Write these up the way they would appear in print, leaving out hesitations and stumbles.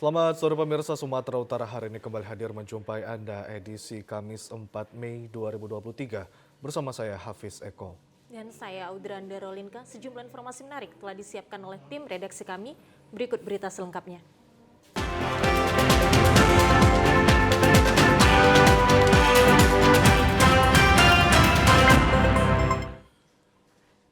Selamat sore pemirsa, Sumatera Utara hari ini kembali hadir menjumpai Anda edisi Kamis 4 Mei 2023 bersama saya Hafiz Eko. Dan saya Audranda Rolinka. Sejumlah informasi menarik telah disiapkan oleh tim redaksi kami. Berikut berita selengkapnya.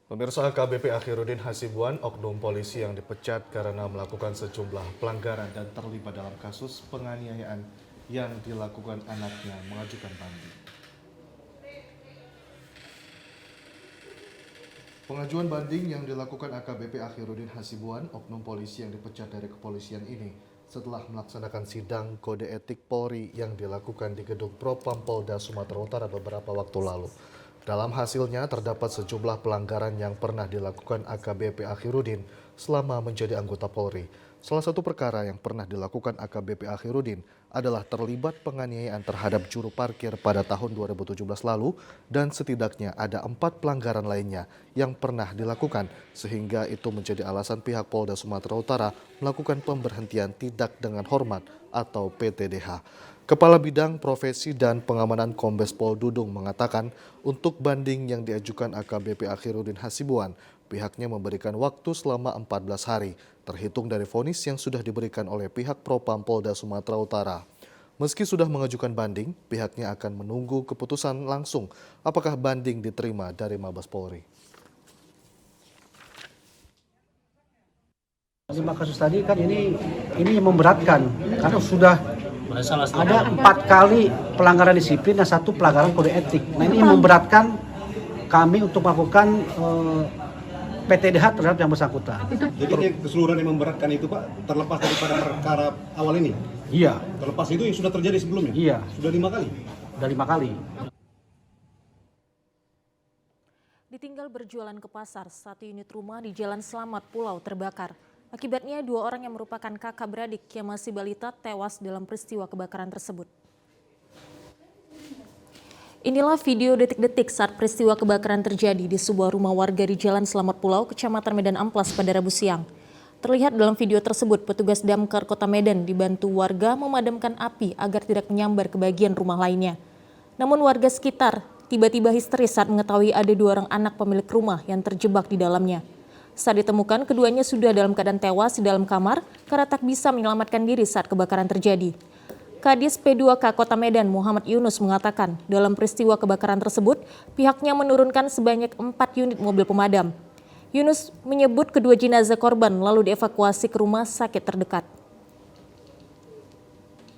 Pemirsa, AKBP Akhirudin Hasibuan, oknum polisi yang dipecat karena melakukan sejumlah pelanggaran dan terlibat dalam kasus penganiayaan yang dilakukan anaknya, mengajukan banding. Pengajuan banding yang dilakukan AKBP Akhirudin Hasibuan, oknum polisi yang dipecat dari kepolisian ini, setelah melaksanakan sidang kode etik Polri yang dilakukan di gedung Propam Polda Sumatera Utara beberapa waktu lalu. Dalam hasilnya terdapat sejumlah pelanggaran yang pernah dilakukan AKBP Akhirudin selama menjadi anggota Polri. Salah satu perkara yang pernah dilakukan AKBP Akhirudin adalah terlibat penganiayaan terhadap juru parkir pada tahun 2017 lalu dan setidaknya ada 4 pelanggaran lainnya yang pernah dilakukan sehingga itu menjadi alasan pihak Polda Sumatera Utara melakukan pemberhentian tidak dengan hormat atau PTDH. Kepala Bidang Profesi dan Pengamanan Kombes Pol Dudung mengatakan untuk banding yang diajukan AKBP Akhirudin Hasibuan, pihaknya memberikan waktu selama 14 hari, terhitung dari vonis yang sudah diberikan oleh pihak Propam Polda Sumatera Utara. Meski sudah mengajukan banding, pihaknya akan menunggu keputusan langsung apakah banding diterima dari Mabes Polri. 5 kasus tadi kan ini yang memberatkan karena sudah ada 4 kali pelanggaran disiplin dan 1 pelanggaran kode etik. Nah ini yang memberatkan kami untuk melakukan PTDH terhadap yang bersangkutan. Jadi keseluruhan yang memberatkan itu Pak terlepas daripada perkara awal ini? Iya. Terlepas itu yang sudah terjadi sebelumnya? Iya. Sudah 5 kali? Sudah 5 kali. Ditinggal berjualan ke pasar, 1 unit rumah di Jalan Selamat Pulau terbakar. Akibatnya 2 orang yang merupakan kakak beradik yang masih balita tewas dalam peristiwa kebakaran tersebut. Inilah video detik-detik saat peristiwa kebakaran terjadi di sebuah rumah warga di Jalan Selamat Pulau, Kecamatan Medan Amplas pada Rabu siang. Terlihat dalam video tersebut, petugas damkar Kota Medan dibantu warga memadamkan api agar tidak menyambar ke bagian rumah lainnya. Namun warga sekitar tiba-tiba histeris saat mengetahui ada 2 orang anak pemilik rumah yang terjebak di dalamnya. Saat ditemukan, keduanya sudah dalam keadaan tewas di dalam kamar karena tak bisa menyelamatkan diri saat kebakaran terjadi. Kadis P2K Kota Medan Muhammad Yunus mengatakan dalam peristiwa kebakaran tersebut, pihaknya menurunkan sebanyak 4 unit mobil pemadam. Yunus menyebut kedua jenazah korban lalu dievakuasi ke rumah sakit terdekat.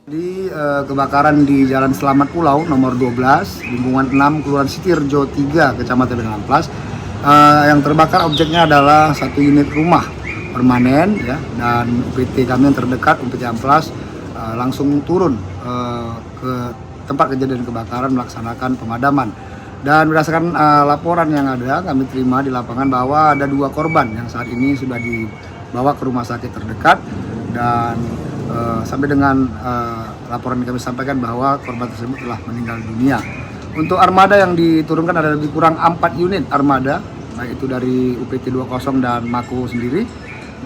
Di kebakaran di Jalan Selamat Pulau nomor 12, lingkungan 6, Kelurahan Sitirjo 3, Kecamatan Medan Amplas. Yang terbakar objeknya adalah 1 unit rumah permanen ya, dan UPT kami yang terdekat, UPT Amplas, langsung turun ke tempat kejadian kebakaran melaksanakan pemadaman. Dan berdasarkan laporan yang ada kami terima di lapangan bahwa ada 2 korban yang saat ini sudah dibawa ke rumah sakit terdekat dan sampai dengan laporan yang kami sampaikan bahwa korban tersebut telah meninggal dunia. Untuk armada yang diturunkan ada lebih kurang 4 unit armada, baik itu dari UPT 20 dan Mako sendiri.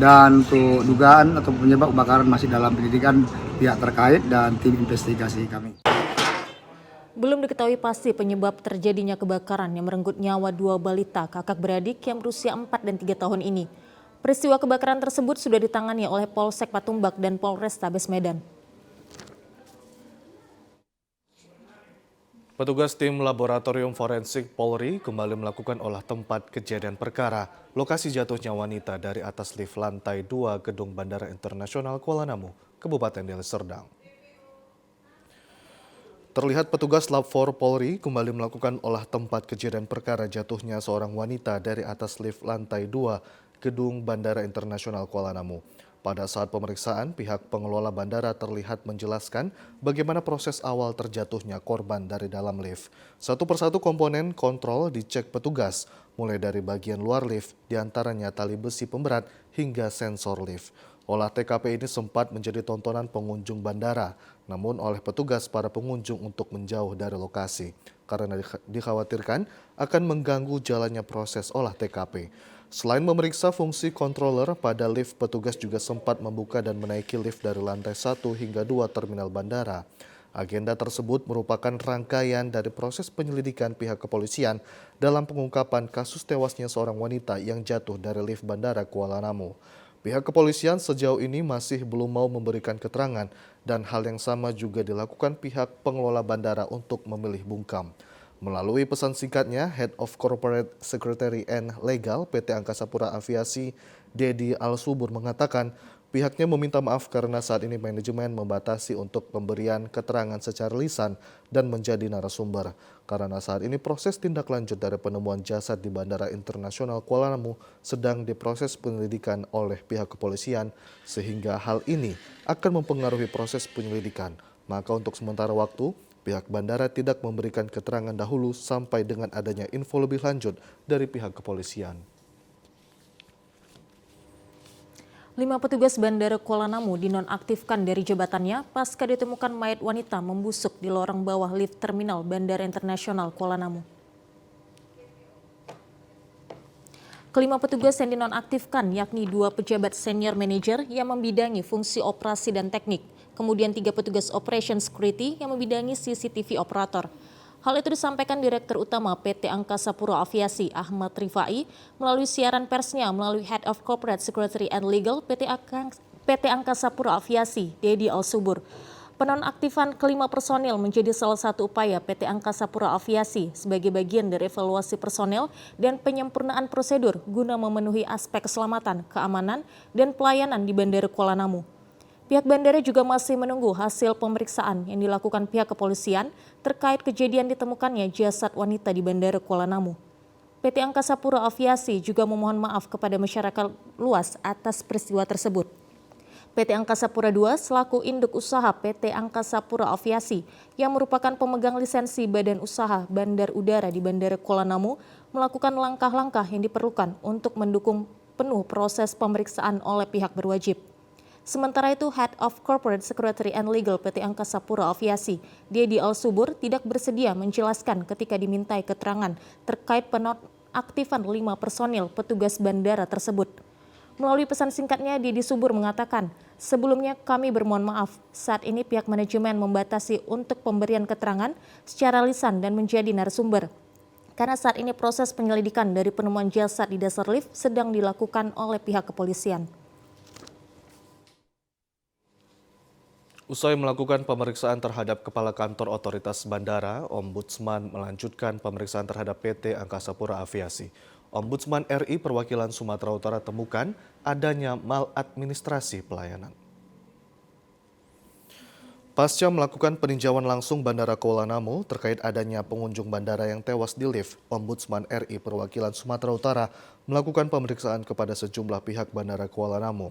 Dan untuk dugaan atau penyebab kebakaran masih dalam penyelidikan pihak terkait dan tim investigasi kami. Belum diketahui pasti penyebab terjadinya kebakaran yang merenggut nyawa 2 balita kakak beradik yang berusia 4 dan 3 tahun ini. Peristiwa kebakaran tersebut sudah ditangani oleh Polsek Patumbak dan Polrestabes Medan. Petugas tim laboratorium forensik Polri kembali melakukan olah tempat kejadian perkara lokasi jatuhnya wanita dari atas lift lantai 2 Gedung Bandara Internasional Kuala Namu, Kabupaten Deli Serdang. Terlihat petugas Lab 4 Polri kembali melakukan olah tempat kejadian perkara jatuhnya seorang wanita dari atas lift lantai 2 Gedung Bandara Internasional Kuala Namu. Pada saat pemeriksaan, pihak pengelola bandara terlihat menjelaskan bagaimana proses awal terjatuhnya korban dari dalam lift. Satu persatu komponen kontrol dicek petugas, mulai dari bagian luar lift, diantaranya tali besi pemberat hingga sensor lift. Olah TKP ini sempat menjadi tontonan pengunjung bandara, namun oleh petugas para pengunjung untuk menjauh dari lokasi, karena dikhawatirkan akan mengganggu jalannya proses olah TKP. Selain memeriksa fungsi controller pada lift, petugas juga sempat membuka dan menaiki lift dari lantai 1 hingga 2 terminal bandara. Agenda tersebut merupakan rangkaian dari proses penyelidikan pihak kepolisian dalam pengungkapan kasus tewasnya seorang wanita yang jatuh dari lift bandara Kuala Namu. Pihak kepolisian sejauh ini masih belum mau memberikan keterangan dan hal yang sama juga dilakukan pihak pengelola bandara untuk memilih bungkam. Melalui pesan singkatnya, Head of Corporate Secretary and Legal PT Angkasa Pura Aviasi, Dedi Al-Subur mengatakan pihaknya meminta maaf karena saat ini manajemen membatasi untuk pemberian keterangan secara lisan dan menjadi narasumber. Karena saat ini proses tindak lanjut dari penemuan jasad di Bandara Internasional Kuala Namu sedang diproses penyelidikan oleh pihak kepolisian sehingga hal ini akan mempengaruhi proses penyelidikan. Maka untuk sementara waktu, pihak bandara tidak memberikan keterangan dahulu sampai dengan adanya info lebih lanjut dari pihak kepolisian. 5 petugas Bandara Kuala Namu dinonaktifkan dari jabatannya pasca ditemukan mayat wanita membusuk di lorong bawah lift terminal Bandara Internasional Kuala Namu. Kelima petugas yang dinonaktifkan yakni 2 pejabat senior manajer yang membidangi fungsi operasi dan teknik, kemudian 3 petugas operation security yang membidangi CCTV operator. Hal itu disampaikan Direktur Utama PT Angkasa Pura Aviasi Ahmad Rifai melalui siaran persnya melalui Head of Corporate Secretary and Legal PT Angkasa Pura Aviasi, Dedi Al-Subur. Penonaktifan kelima personil menjadi salah satu upaya PT Angkasa Pura Aviasi sebagai bagian dari evaluasi personel dan penyempurnaan prosedur guna memenuhi aspek keselamatan, keamanan, dan pelayanan di Bandara Kuala Namu. Pihak bandara juga masih menunggu hasil pemeriksaan yang dilakukan pihak kepolisian terkait kejadian ditemukannya jasad wanita di Bandara Kuala Namu. PT Angkasa Pura Aviasi juga memohon maaf kepada masyarakat luas atas peristiwa tersebut. PT Angkasa Pura II selaku induk usaha PT Angkasa Pura Aviasi yang merupakan pemegang lisensi badan usaha bandar udara di Bandara Kuala Namu melakukan langkah-langkah yang diperlukan untuk mendukung penuh proses pemeriksaan oleh pihak berwajib. Sementara itu, Head of Corporate Secretary and Legal PT Angkasa Pura Aviasi, Dedi Al-Subur, tidak bersedia menjelaskan ketika dimintai keterangan terkait penonaktifan 5 personil petugas bandara tersebut. Melalui pesan singkatnya, Dedi Subur mengatakan, sebelumnya kami bermohon maaf, saat ini pihak manajemen membatasi untuk pemberian keterangan secara lisan dan menjadi narasumber. Karena saat ini proses penyelidikan dari penemuan jasad di dasar lift sedang dilakukan oleh pihak kepolisian. Usai melakukan pemeriksaan terhadap Kepala Kantor Otoritas Bandara, Ombudsman melanjutkan pemeriksaan terhadap PT Angkasa Pura Aviasi. Ombudsman RI Perwakilan Sumatera Utara temukan adanya maladministrasi pelayanan. Pasca melakukan peninjauan langsung Bandara Kuala Namu terkait adanya pengunjung bandara yang tewas di lift, Ombudsman RI Perwakilan Sumatera Utara melakukan pemeriksaan kepada sejumlah pihak Bandara Kuala Namu.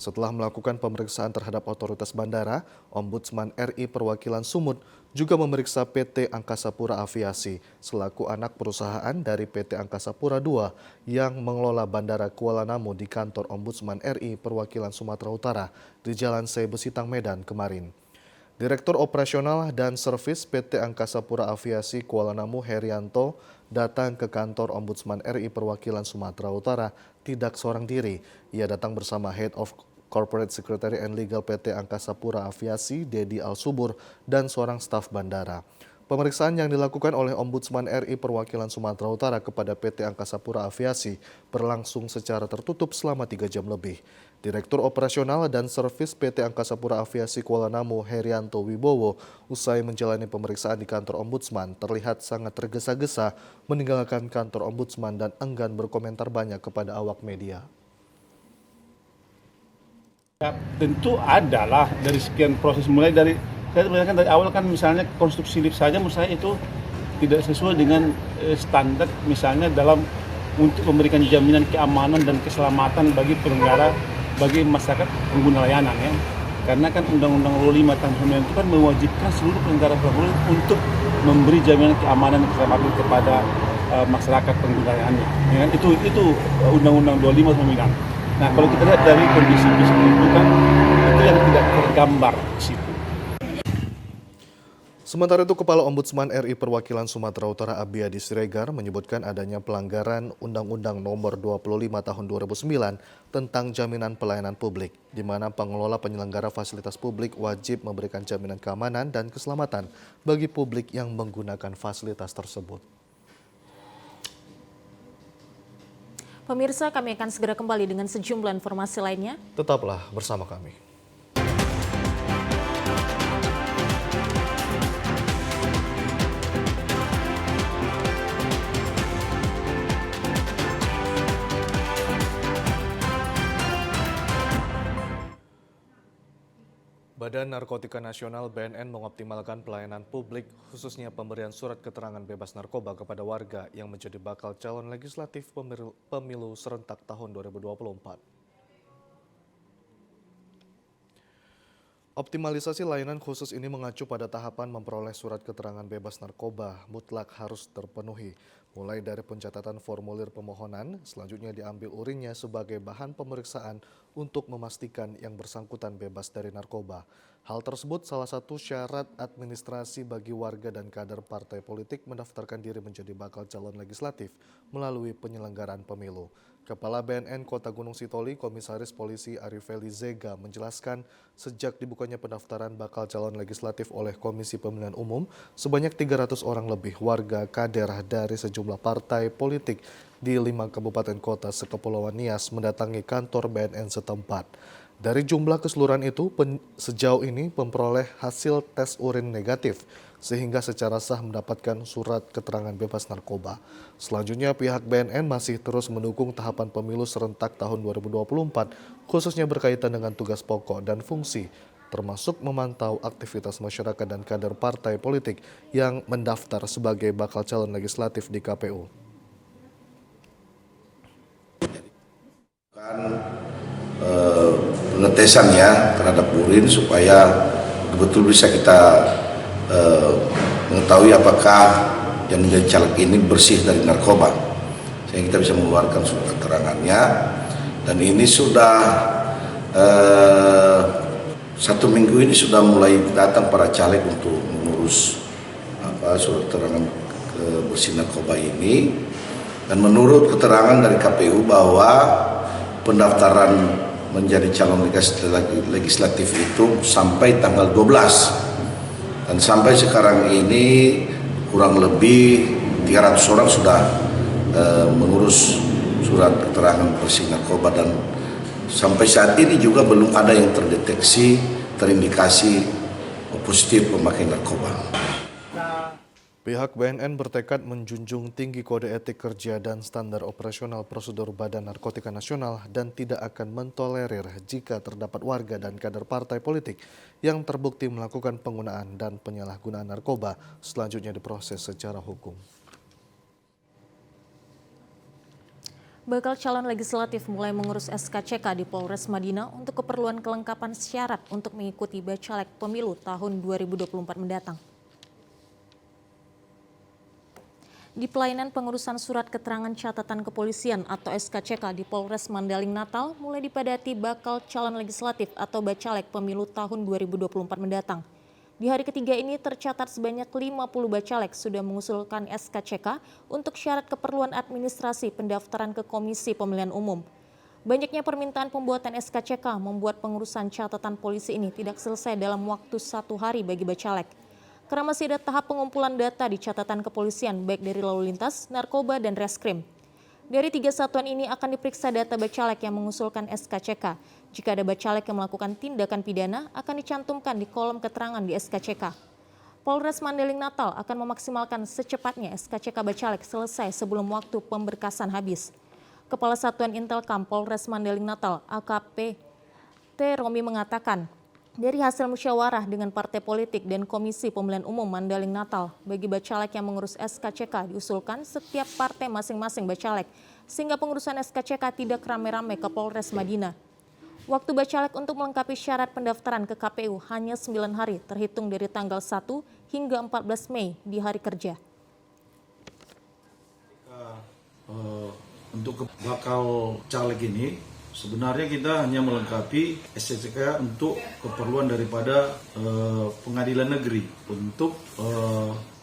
Setelah melakukan pemeriksaan terhadap otoritas bandara, Ombudsman RI Perwakilan Sumut juga memeriksa PT Angkasa Pura Aviasi selaku anak perusahaan dari PT Angkasa Pura II yang mengelola Bandara Kuala Namu di kantor Ombudsman RI Perwakilan Sumatera Utara di Jalan C. Besitang, Medan kemarin. Direktur Operasional dan Servis PT Angkasa Pura Aviasi Kuala Namu Herianto datang ke kantor Ombudsman RI Perwakilan Sumatera Utara tidak seorang diri. Ia datang bersama Head of Corporate Secretary and Legal PT Angkasa Pura Aviasi Dedi Al-Subur dan seorang staf bandara. Pemeriksaan yang dilakukan oleh Ombudsman RI Perwakilan Sumatera Utara kepada PT Angkasa Pura Aviasi berlangsung secara tertutup selama 3 jam lebih. Direktur Operasional dan Servis PT Angkasa Pura Aviasi Kuala Namu Herianto Wibowo usai menjalani pemeriksaan di kantor Ombudsman terlihat sangat tergesa-gesa meninggalkan kantor Ombudsman dan enggan berkomentar banyak kepada awak media. Ya, tentu adalah dari sekian proses mulai dari saya terangkan dari awal kan misalnya konstruksi lift saja menurut saya itu tidak sesuai dengan standar misalnya dalam untuk memberikan jaminan keamanan dan keselamatan bagi pengguna, bagi masyarakat pengguna layanan ya. Karena kan Undang-Undang 5 tahun 19 itu kan mewajibkan seluruh penyelenggara transportasi untuk memberi jaminan keamanan dan keselamatan kepada masyarakat pengguna layanannya. Ya kan? Itu Undang-Undang 25 tahun 19. Nah, kalau kita lihat dari kondisi fisik itu kan itu yang tidak tergambar di situ. Sementara itu, Kepala Ombudsman RI Perwakilan Sumatera Utara Abiyadi Siregar menyebutkan adanya pelanggaran Undang-Undang Nomor 25 Tahun 2009 tentang jaminan pelayanan publik, di mana pengelola penyelenggara fasilitas publik wajib memberikan jaminan keamanan dan keselamatan bagi publik yang menggunakan fasilitas tersebut. Pemirsa, kami akan segera kembali dengan sejumlah informasi lainnya. Tetaplah bersama kami. Badan Narkotika Nasional (BNN) mengoptimalkan pelayanan publik, khususnya pemberian surat keterangan bebas narkoba kepada warga yang menjadi bakal calon legislatif pemilu serentak tahun 2024. Optimalisasi layanan khusus ini mengacu pada tahapan memperoleh surat keterangan bebas narkoba mutlak harus terpenuhi, mulai dari pencatatan formulir pemohonan, selanjutnya diambil urinnya sebagai bahan pemeriksaan untuk memastikan yang bersangkutan bebas dari narkoba. Hal tersebut salah satu syarat administrasi bagi warga dan kader partai politik mendaftarkan diri menjadi bakal calon legislatif melalui penyelenggaraan pemilu. Kepala BNN Kota Gunung Sitoli, Komisaris Polisi Arifeli Zega menjelaskan sejak dibukanya pendaftaran bakal calon legislatif oleh Komisi Pemilihan Umum, sebanyak 300 orang lebih warga kader dari sejumlah partai politik di 5 kabupaten kota sekepulauan Nias mendatangi kantor BNN setempat. Dari jumlah keseluruhan itu, sejauh ini memperoleh hasil tes urin negatif, sehingga secara sah mendapatkan surat keterangan bebas narkoba. Selanjutnya, pihak BNN masih terus mendukung tahapan pemilu serentak tahun 2024, khususnya berkaitan dengan tugas pokok dan fungsi, termasuk memantau aktivitas masyarakat dan kader partai politik yang mendaftar sebagai bakal calon legislatif di KPU. Pengetesan ya terhadap urin supaya betul bisa kita mengetahui apakah yang menjadi caleg ini bersih dari narkoba, sehingga kita bisa mengeluarkan surat keterangannya. Dan ini sudah 1 minggu ini sudah mulai datang para caleg untuk mengurus surat keterangan bersih narkoba ini. Dan menurut keterangan dari KPU bahwa pendaftaran menjadi calon legislatif itu sampai tanggal 12, dan sampai sekarang ini kurang lebih 300 orang sudah mengurus surat keterangan bersih narkoba, dan sampai saat ini juga belum ada yang terindikasi positif memakai narkoba. Pihak BNN bertekad menjunjung tinggi kode etik kerja dan standar operasional prosedur Badan Narkotika Nasional dan tidak akan mentolerir jika terdapat warga dan kader partai politik yang terbukti melakukan penggunaan dan penyalahgunaan narkoba, selanjutnya diproses secara hukum. Bakal calon legislatif mulai mengurus SKCK di Polres Madinah untuk keperluan kelengkapan syarat untuk mengikuti Bacalek Pemilu tahun 2024 mendatang. Di pelayanan pengurusan surat keterangan catatan kepolisian atau SKCK di Polres Mandaling Natal mulai dipadati bakal calon legislatif atau Bacalek Pemilu tahun 2024 mendatang. Di hari ketiga ini tercatat sebanyak 50 bacalek sudah mengusulkan SKCK untuk syarat keperluan administrasi pendaftaran ke Komisi Pemilihan Umum. Banyaknya permintaan pembuatan SKCK membuat pengurusan catatan polisi ini tidak selesai dalam waktu 1 hari bagi bacalek. Karena masih ada tahap pengumpulan data di catatan kepolisian baik dari lalu lintas, narkoba, dan reskrim. Dari 3 satuan ini akan diperiksa data bacalek yang mengusulkan SKCK. Jika ada bacalek yang melakukan tindakan pidana, akan dicantumkan di kolom keterangan di SKCK. Polres Mandaling Natal akan memaksimalkan secepatnya SKCK bacalek selesai sebelum waktu pemberkasan habis. Kepala Satuan Intelkam Polres Mandaling Natal, AKP T. Romi mengatakan, dari hasil musyawarah dengan partai politik dan Komisi Pemilihan Umum Mandaling Natal, bagi bacalek yang mengurus SKCK diusulkan setiap partai masing-masing bacalek, sehingga pengurusan SKCK tidak rame-rame ke Polres Madinah. Waktu bacalek untuk melengkapi syarat pendaftaran ke KPU hanya 9 hari, terhitung dari tanggal 1 hingga 14 Mei di hari kerja. Untuk bakal caleg ini Sebenarnya kita hanya melengkapi SCCK untuk keperluan daripada pengadilan negeri untuk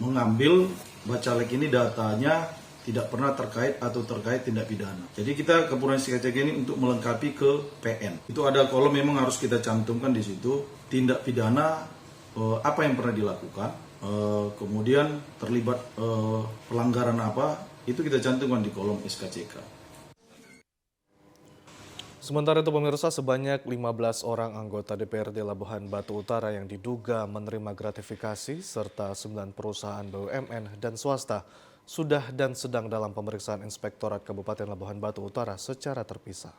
mengambil bacalek ini datanya tidak pernah terkait atau terkait tindak pidana. Jadi kita keperluan SCCK ini untuk melengkapi ke PN. Itu ada kolom memang harus kita cantumkan di situ tindak pidana apa yang pernah dilakukan, kemudian terlibat pelanggaran apa, itu kita cantumkan di kolom SKCK. Sementara itu pemirsa, sebanyak 15 orang anggota DPRD Labuhan Batu Utara yang diduga menerima gratifikasi serta 9 perusahaan BUMN dan swasta sudah dan sedang dalam pemeriksaan Inspektorat Kabupaten Labuhan Batu Utara secara terpisah.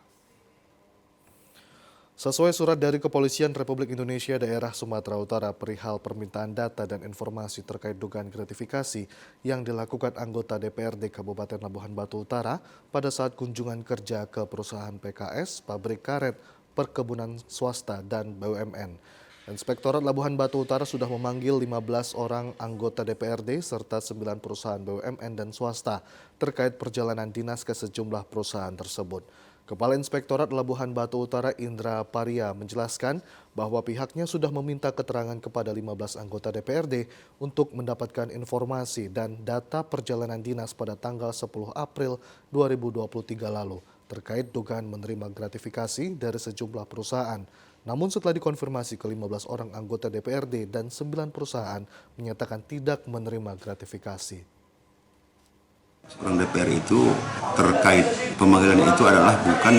Sesuai surat dari Kepolisian Republik Indonesia Daerah Sumatera Utara perihal permintaan data dan informasi terkait dugaan gratifikasi yang dilakukan anggota DPRD Kabupaten Labuhan Batu Utara pada saat kunjungan kerja ke perusahaan PKS, pabrik karet, perkebunan swasta, dan BUMN. Inspektorat Labuhan Batu Utara sudah memanggil 15 orang anggota DPRD serta 9 perusahaan BUMN dan swasta terkait perjalanan dinas ke sejumlah perusahaan tersebut. Kepala Inspektorat Labuhan Batu Utara Indra Paria menjelaskan bahwa pihaknya sudah meminta keterangan kepada 15 anggota DPRD untuk mendapatkan informasi dan data perjalanan dinas pada tanggal 10 April 2023 lalu terkait dugaan menerima gratifikasi dari sejumlah perusahaan. Namun setelah dikonfirmasi ke 15 orang anggota DPRD dan 9 perusahaan menyatakan tidak menerima gratifikasi. Orang DPR itu terkait pemanggilan itu adalah bukan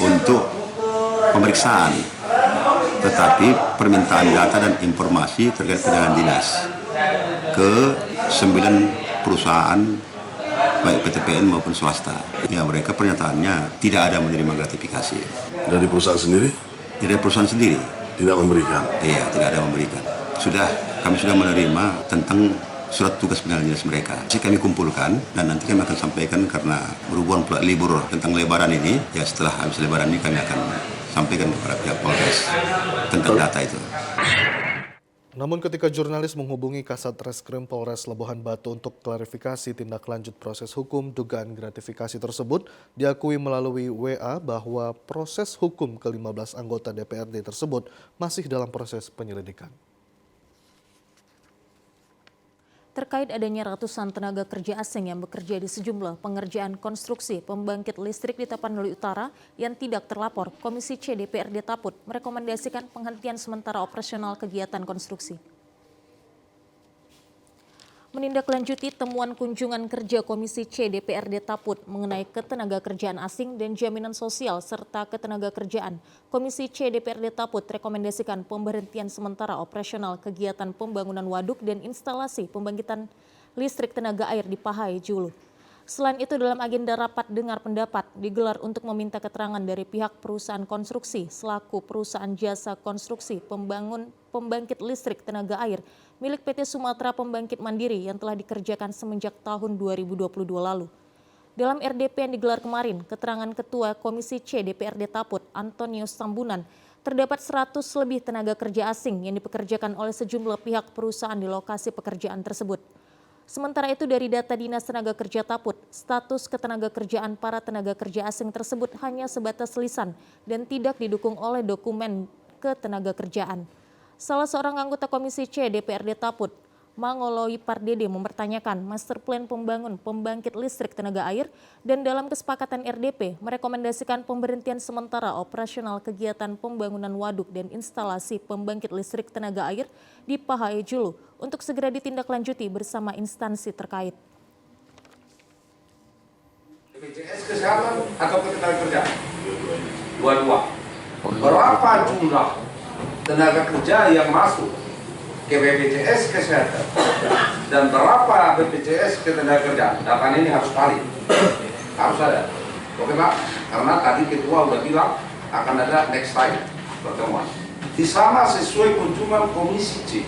untuk pemeriksaan, tetapi permintaan data dan informasi terkait perjalanan dinas ke 9 perusahaan baik PTPN maupun swasta. Ya, mereka pernyataannya tidak ada menerima gratifikasi. Dari perusahaan sendiri? Dari perusahaan sendiri. Tidak memberikan? Iya, tidak ada memberikan. Kami sudah menerima tentang surat tugas perjalanan dinas mereka. Jadi kami kumpulkan dan nanti kami akan sampaikan karena berhubungan pula libur tentang lebaran ini. Ya, setelah habis lebaran ini kami akan sampaikan kepada pihak Polres tentang data itu. Namun ketika jurnalis menghubungi Kasat Reskrim Polres Labuhan Batu untuk klarifikasi tindak lanjut proses hukum dugaan gratifikasi tersebut, diakui melalui WA bahwa proses hukum ke-15 anggota DPRD tersebut masih dalam proses penyelidikan. Terkait adanya ratusan tenaga kerja asing yang bekerja di sejumlah pengerjaan konstruksi pembangkit listrik di Tapanuli Utara yang tidak terlapor, Komisi C DPRD Taput merekomendasikan penghentian sementara operasional kegiatan konstruksi. Menindaklanjuti temuan kunjungan kerja Komisi C DPRD Taput mengenai ketenaga kerjaan asing dan jaminan sosial serta ketenaga kerjaan, Komisi C DPRD Taput rekomendasikan pemberhentian sementara operasional kegiatan pembangunan waduk dan instalasi pembangkitan listrik tenaga air di Pahai, Julu. Selain itu, dalam agenda rapat dengar pendapat digelar untuk meminta keterangan dari pihak perusahaan konstruksi selaku perusahaan jasa konstruksi pembangkit listrik tenaga air milik PT Sumatera Pembangkit Mandiri yang telah dikerjakan semenjak tahun 2022 lalu. Dalam RDP yang digelar kemarin, keterangan Ketua Komisi C DPRD Taput, Antonius Tambunan, terdapat 100 lebih tenaga kerja asing yang dipekerjakan oleh sejumlah pihak perusahaan di lokasi pekerjaan tersebut. Sementara itu, dari data Dinas Tenaga Kerja Taput, status ketenaga kerjaan para tenaga kerja asing tersebut hanya sebatas lisan dan tidak didukung oleh dokumen ketenaga kerjaan. Salah seorang anggota Komisi C DPRD Taput, Mangoloi Pardede, mempertanyakan master plan pembangkit listrik tenaga air dan dalam kesepakatan RDP merekomendasikan pemberhentian sementara operasional kegiatan pembangunan waduk dan instalasi pembangkit listrik tenaga air di Pahai, Julu untuk segera ditindaklanjuti bersama instansi terkait. BPJS Kesehatan atau ketenaga kerja? Dua-dua. Berapa jumlah tenaga kerja yang masuk ke BPJS Kesehatan dan berapa BPJS ketenaga kerja? Data ini harus valid, harus ada. Oke Pak, karena tadi Ketua udah bilang akan ada next time pertemuan. Di sana sesuai kunjungan Komisi C,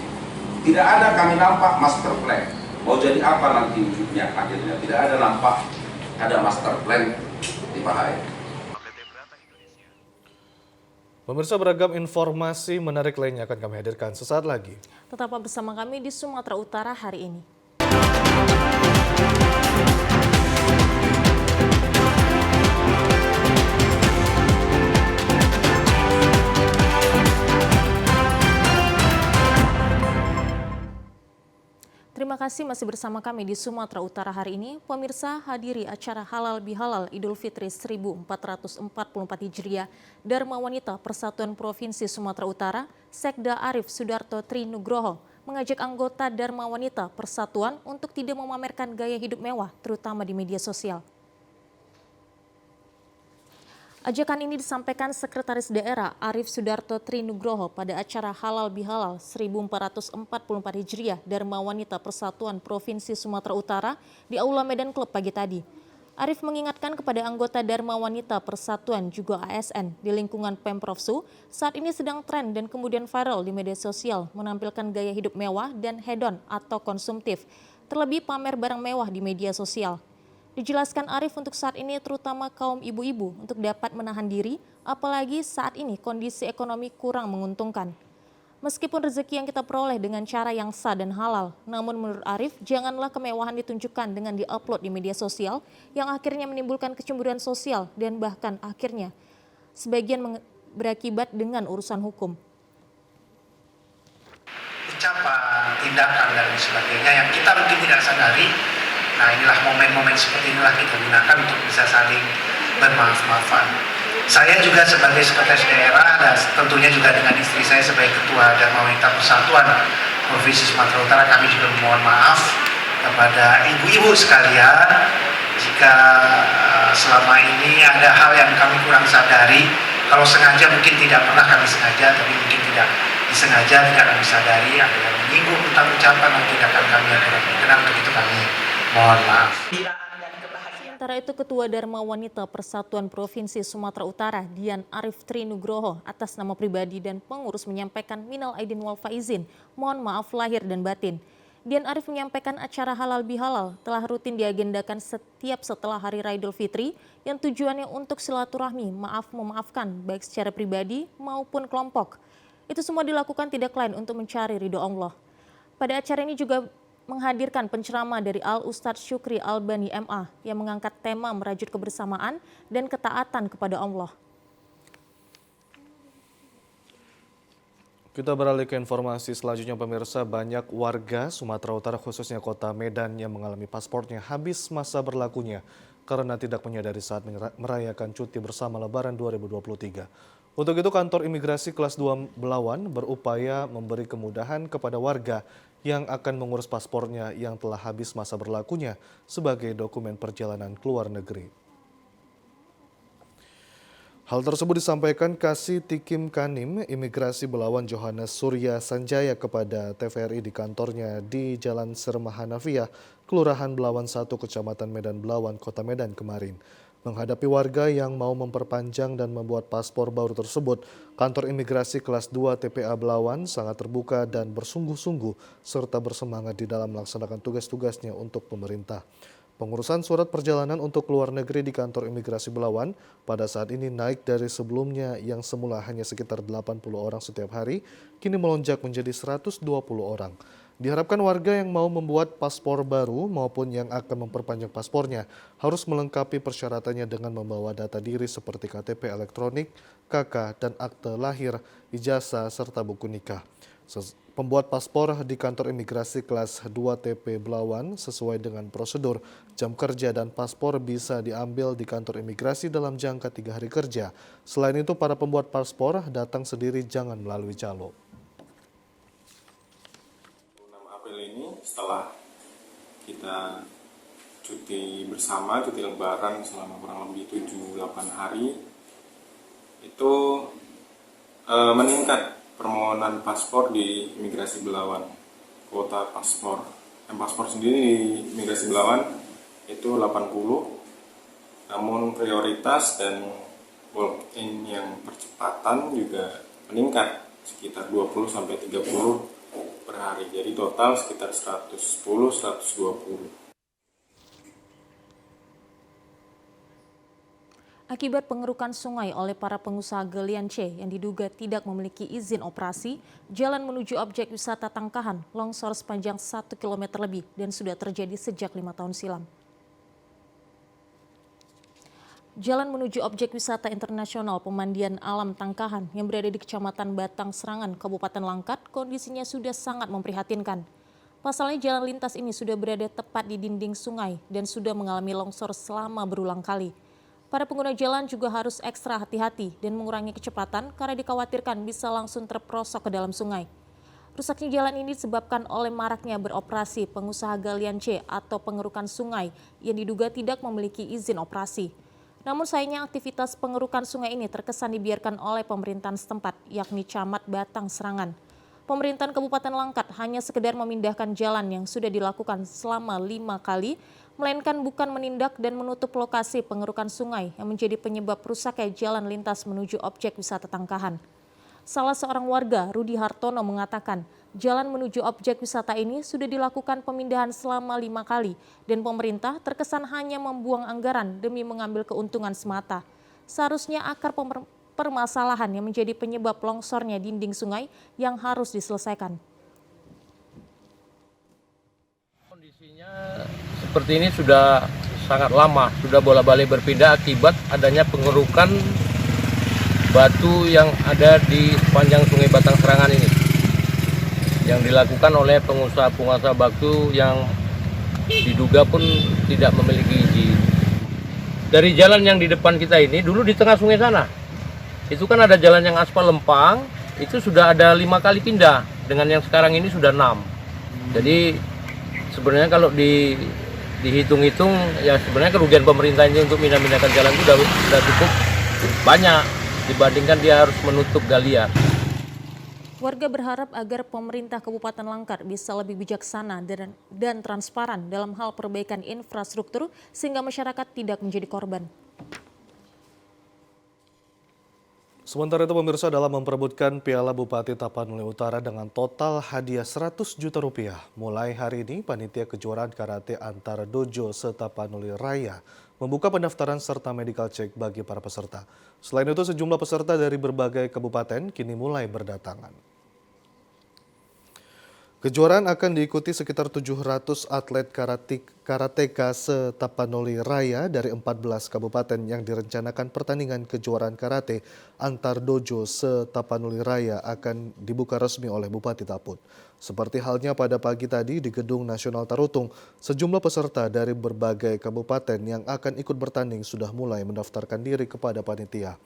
tidak ada kami nampak master plan. Mau jadi apa nanti wujudnya akhirnya? Tidak ada nampak ada master plan di Pahai. Pemirsa, beragam informasi menarik lainnya akan kami hadirkan sesaat lagi. Tetaplah bersama kami di Sumatera Utara hari ini. kasih masih bersama kami di Sumatera Utara hari ini. Pemirsa, hadiri acara Halal Bihalal Idul Fitri 1444 Hijriah Dharma Wanita Persatuan Provinsi Sumatera Utara, Sekda Arif Sudarto Trinugroho, mengajak anggota Dharma Wanita Persatuan untuk tidak memamerkan gaya hidup mewah, terutama di media sosial. Ajakan ini disampaikan Sekretaris Daerah Arif Sudarto Trinugroho pada acara Halal Bihalal 1444 Hijriah Dharma Wanita Persatuan Provinsi Sumatera Utara di Aula Medan Club pagi tadi. Arif mengingatkan kepada anggota Dharma Wanita Persatuan juga ASN di lingkungan Pemprov Su saat ini sedang tren dan kemudian viral di media sosial menampilkan gaya hidup mewah dan hedon atau konsumtif, terlebih pamer barang mewah di media sosial. Dijelaskan Arif untuk saat ini terutama kaum ibu-ibu untuk dapat menahan diri, apalagi saat ini kondisi ekonomi kurang menguntungkan. Meskipun rezeki yang kita peroleh dengan cara yang sah dan halal, namun menurut Arif, janganlah kemewahan ditunjukkan dengan diupload di media sosial yang akhirnya menimbulkan kecemburuan sosial dan bahkan akhirnya sebagian berakibat dengan urusan hukum. Ucapan, tindakan, dan sebagainya yang kita mungkin tidak sadari. Nah, inilah momen-momen seperti inilah kita gunakan untuk bisa saling bermaaf-maafan. Saya juga sebagai sekretaris daerah dan tentunya juga dengan istri saya sebagai ketua Dharma Wanita Persatuan Provinsi Sumatera Utara, kami juga memohon maaf kepada ibu-ibu sekalian jika selama ini ada hal yang kami kurang sadari. Kalau sengaja mungkin tidak pernah kami sengaja, tapi mungkin tidak disengaja, tidak kami sadari, ada yang menyinggung tentang ucapan dan tindakan kami yang kurang berkenan. Untuk itu kami mohon maaf. Sementara itu Ketua Dharma Wanita Persatuan Provinsi Sumatera Utara Dian Arif Trinugroho atas nama pribadi dan pengurus menyampaikan minal aidin wal faizin, mohon maaf lahir dan batin. Dian Arif menyampaikan acara Halal Bihalal telah rutin diagendakan setiap setelah Hari Raya Idul Fitri yang tujuannya untuk silaturahmi, maaf memaafkan baik secara pribadi maupun kelompok. Itu semua dilakukan tidak lain untuk mencari ridho Allah. Pada acara ini juga menghadirkan penceramah dari Al-Ustadz Syukri Albani MA yang mengangkat tema merajut kebersamaan dan ketaatan kepada Allah. Kita beralih ke informasi selanjutnya pemirsa, banyak warga Sumatera Utara khususnya kota Medan yang mengalami paspornya habis masa berlakunya karena tidak menyadari saat merayakan cuti bersama Lebaran 2023. Untuk itu kantor imigrasi kelas 2 Belawan berupaya memberi kemudahan kepada warga yang akan mengurus paspornya yang telah habis masa berlakunya sebagai dokumen perjalanan ke luar negeri. Hal tersebut disampaikan Kasih Tikim Kanim Imigrasi Belawan Johannes Surya Sanjaya kepada TVRI di kantornya di Jalan Serma Hanafiah, Kelurahan Belawan 1, Kecamatan Medan Belawan, Kota Medan kemarin. Menghadapi warga yang mau memperpanjang dan membuat paspor baru tersebut, kantor imigrasi kelas 2 TPA Belawan sangat terbuka dan bersungguh-sungguh serta bersemangat di dalam melaksanakan tugas-tugasnya untuk pemerintah. Pengurusan surat perjalanan untuk luar negeri di kantor imigrasi Belawan pada saat ini naik dari sebelumnya yang semula hanya sekitar 80 orang setiap hari, kini melonjak menjadi 120 orang. Diharapkan warga yang mau membuat paspor baru maupun yang akan memperpanjang paspornya harus melengkapi persyaratannya dengan membawa data diri seperti KTP elektronik, KK, dan akte lahir, ijazah, serta buku nikah. Pembuat paspor di kantor imigrasi kelas 2 TP Belawan sesuai dengan prosedur, jam kerja dan paspor bisa diambil di kantor imigrasi dalam jangka 3 hari kerja. Selain itu, para pembuat paspor datang sendiri, jangan melalui calo. Ini setelah kita cuti bersama, cuti lebaran selama kurang lebih 7-8 hari, itu meningkat permohonan paspor di imigrasi Belawan. Kuota paspor sendiri di imigrasi Belawan itu 80, namun prioritas dan walk-in yang percepatan juga meningkat sekitar 20-30 per hari, jadi total sekitar 110-120. Akibat pengerukan sungai oleh para pengusaha galian C yang diduga tidak memiliki izin operasi, jalan menuju objek wisata Tangkahan longsor sepanjang 1 km lebih dan sudah terjadi sejak 5 tahun silam. Jalan menuju objek wisata internasional pemandian alam Tangkahan yang berada di Kecamatan Batang Serangan, Kabupaten Langkat, kondisinya sudah sangat memprihatinkan. Pasalnya jalan lintas ini sudah berada tepat di dinding sungai dan sudah mengalami longsor selama berulang kali. Para pengguna jalan juga harus ekstra hati-hati dan mengurangi kecepatan karena dikhawatirkan bisa langsung terperosok ke dalam sungai. Rusaknya jalan ini disebabkan oleh maraknya beroperasi pengusaha galian C atau pengerukan sungai yang diduga tidak memiliki izin operasi. Namun sayangnya aktivitas pengerukan sungai ini terkesan dibiarkan oleh pemerintahan setempat, yakni Camat Batang Serangan. Pemerintahan Kabupaten Langkat hanya sekedar memindahkan jalan yang sudah dilakukan selama 5 kali, melainkan bukan menindak dan menutup lokasi pengerukan sungai yang menjadi penyebab rusaknya jalan lintas menuju objek wisata Tangkahan. Salah seorang warga, Rudi Hartono, mengatakan jalan menuju objek wisata ini sudah dilakukan pemindahan selama 5 kali dan pemerintah terkesan hanya membuang anggaran demi mengambil keuntungan semata. Seharusnya akar permasalahan yang menjadi penyebab longsornya dinding sungai yang harus diselesaikan. Kondisinya seperti ini sudah sangat lama, sudah bola-balik berpindah akibat adanya pengerukan batu yang ada di sepanjang Sungai Batang Serangan ini, yang dilakukan oleh pengusaha-pengusaha batu yang diduga pun tidak memiliki izin. Dari jalan yang di depan kita ini, dulu di tengah sungai sana, itu kan ada jalan yang aspal lempang, itu sudah ada 5 kali pindah, dengan yang sekarang ini sudah 6. Jadi sebenarnya kalau dihitung-hitung, ya sebenarnya kerugian pemerintah ini untuk pindah-pindahkan jalan itu sudah cukup banyak dibandingkan dia harus menutup galian. Warga berharap agar pemerintah Kabupaten Langkat bisa lebih bijaksana dan transparan dalam hal perbaikan infrastruktur sehingga masyarakat tidak menjadi korban. Sementara itu pemirsa, dalam memperebutkan Piala Bupati Tapanuli Utara dengan total hadiah 100 juta rupiah. Mulai hari ini panitia kejuaraan karate antar dojo se-Tapanuli Raya membuka pendaftaran serta medical check bagi para peserta. Selain itu sejumlah peserta dari berbagai kabupaten kini mulai berdatangan. Kejuaraan akan diikuti sekitar 700 atlet karateka se-Tapanuli Raya dari 14 kabupaten yang direncanakan pertandingan kejuaraan karate antar dojo se-Tapanuli Raya akan dibuka resmi oleh Bupati Taput. Seperti halnya pada pagi tadi di Gedung Nasional Tarutung, sejumlah peserta dari berbagai kabupaten yang akan ikut bertanding sudah mulai mendaftarkan diri kepada panitia.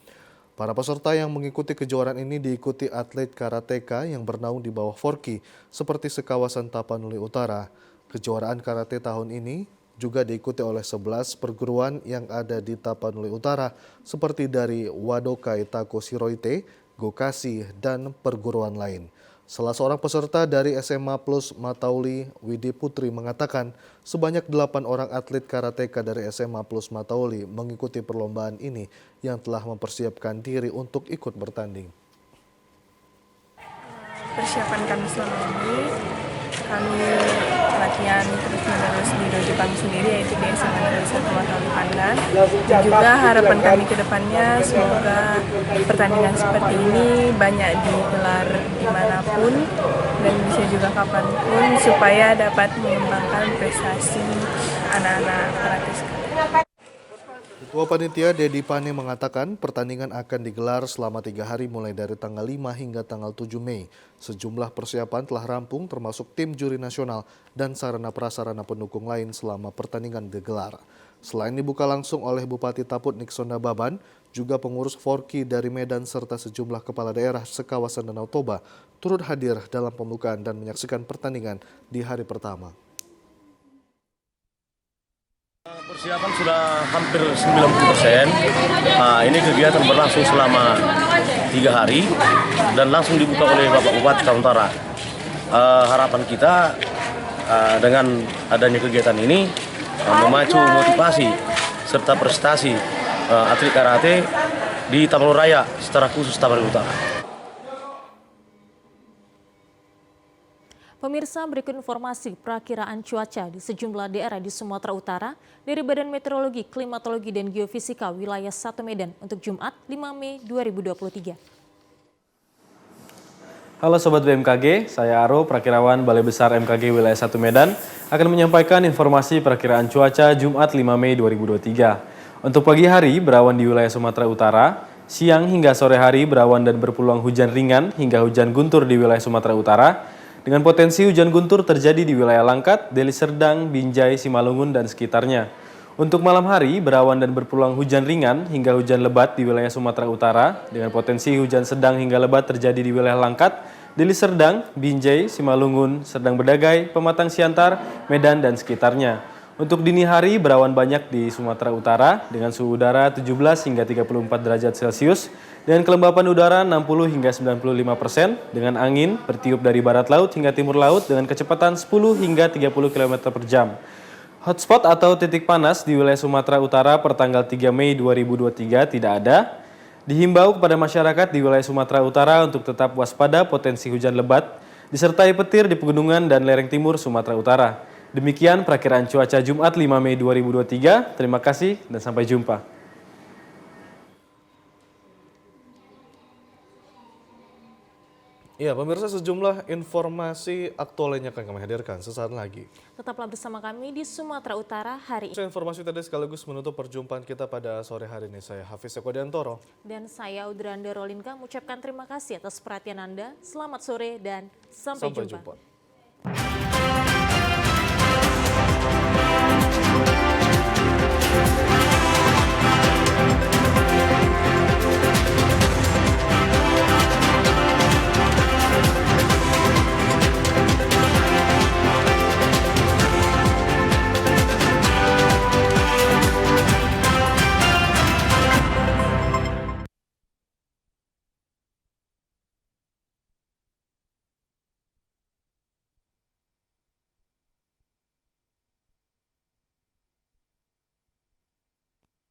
Para peserta yang mengikuti kejuaraan ini diikuti atlet karateka yang bernaung di bawah Forky seperti sekawasan Tapanuli Utara. Kejuaraan karate tahun ini juga diikuti oleh 11 perguruan yang ada di Tapanuli Utara seperti dari Wadokai Tako Siroite, Gokasi, dan perguruan lain. Salah seorang peserta dari SMA Plus Matauli, Widi Putri, mengatakan sebanyak 8 orang atlet karateka dari SMA Plus Matauli mengikuti perlombaan ini yang telah mempersiapkan diri untuk ikut bertanding. Persiapan kami selama ini, kami latihan terus-menerus di dojo kami sendiri, yaitu di SMA Negeri 1 Matauli Pandan. Dan juga harapan kami ke depannya semoga pertandingan seperti ini banyak digelar dimanapun dan bisa juga kapanpun supaya dapat mengembangkan prestasi anak-anak karate. Ketua Panitia Dedi Pane mengatakan pertandingan akan digelar selama 3 hari mulai dari tanggal 5 hingga tanggal 7 Mei. Sejumlah persiapan telah rampung termasuk tim juri nasional dan sarana-prasarana pendukung lain selama pertandingan digelar. Selain dibuka langsung oleh Bupati Taput Niksonda Baban, juga pengurus Forky dari Medan serta sejumlah kepala daerah sekawasan Danau Toba turut hadir dalam pembukaan dan menyaksikan pertandingan di hari pertama. Persiapan sudah hampir 90%. Ini kegiatan berlangsung selama 3 hari dan langsung dibuka oleh Bapak Bupati Utara. Harapan kita dengan adanya kegiatan ini memacu motivasi serta prestasi atlet karate di Tapanuli Raya secara khusus Tapanuli Utara. Pemirsa, berikut informasi perakiraan cuaca di sejumlah daerah di Sumatera Utara dari Badan Meteorologi, Klimatologi, dan Geofisika wilayah 1 Medan untuk Jumat 5 Mei 2023. Halo Sobat BMKG, saya Aro, Prakirawan Balai Besar MKG wilayah 1 Medan, akan menyampaikan informasi perakiraan cuaca Jumat 5 Mei 2023. Untuk pagi hari, berawan di wilayah Sumatera Utara, siang hingga sore hari berawan dan berpeluang hujan ringan hingga hujan guntur di wilayah Sumatera Utara, dengan potensi hujan guntur terjadi di wilayah Langkat, Deli Serdang, Binjai, Simalungun, dan sekitarnya. Untuk malam hari, berawan dan berpeluang hujan ringan hingga hujan lebat di wilayah Sumatera Utara, dengan potensi hujan sedang hingga lebat terjadi di wilayah Langkat, Deli Serdang, Binjai, Simalungun, Serdang Bedagai, Pematang Siantar, Medan, dan sekitarnya. Untuk dini hari, berawan banyak di Sumatera Utara dengan suhu udara 17 hingga 34 derajat Celcius, dengan kelembapan udara 60 hingga 95%, dengan angin bertiup dari barat laut hingga timur laut dengan kecepatan 10 hingga 30 km per jam. Hotspot atau titik panas di wilayah Sumatera Utara pertanggal 3 Mei 2023 tidak ada. Dihimbau kepada masyarakat di wilayah Sumatera Utara untuk tetap waspada potensi hujan lebat, disertai petir di pegunungan dan lereng timur Sumatera Utara. Demikian perakiraan cuaca Jumat 5 Mei 2023. Terima kasih dan sampai jumpa. Ya, pemirsa, sejumlah informasi aktual lainnya akan kami hadirkan sesaat lagi. Tetaplah bersama kami di Sumatera Utara hari ini. Informasi tadi sekaligus menutup perjumpaan kita pada sore hari ini. Saya Hafiz Eko Diantoro. Dan saya Udrando Rolinka mengucapkan terima kasih atas perhatian Anda. Selamat sore dan sampai jumpa.